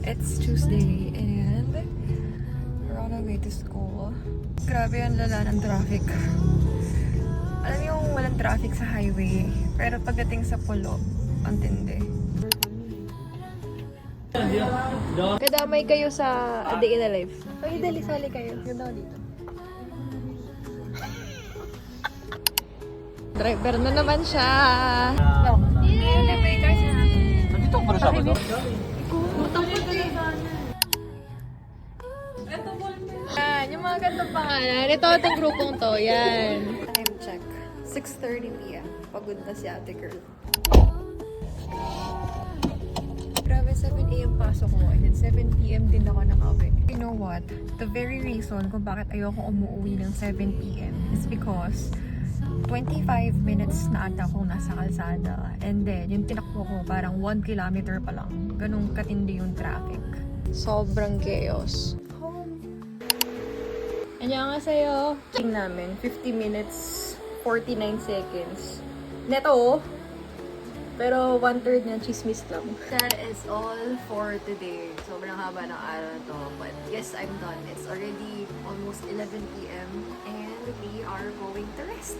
It's Tuesday and we're on our way to school. Grabe ang lala ng traffic. Alam niyo yung walang traffic sa highway, pero pagdating sa pulo, ang tindi. Kadamay kayo sa A Day in a Life. Ay, dali, sali kayo. Ganda ko dito. Driver na naman siya. No. Nandito ko ba siya? Yan, yung mga gandang pangalan. Ito itong grupong to, yan. Time check. 6:30 p.m. Pagod na si ate girl. Grabe, 7 a.m. pasok ko. And then 7 p.m. din ako nakauwi. You know what? The very reason kung bakit ayoko umuwi ng 7 p.m. is because 25 minutes na ata akong nasa kalsada. And then, yung tinakbo ko, parang 1 kilometer pa lang. Ganun katindi yung traffic. Sobrang chaos. Home. Annyeonghaseyo. Ting namin, 50 minutes, 49 seconds. Neto, pero 1/3 niya chismis lang. That is all for today. Sobrang haba ng araw na to. But yes, I'm done. It's already almost 11 p.m. and we are going to rest.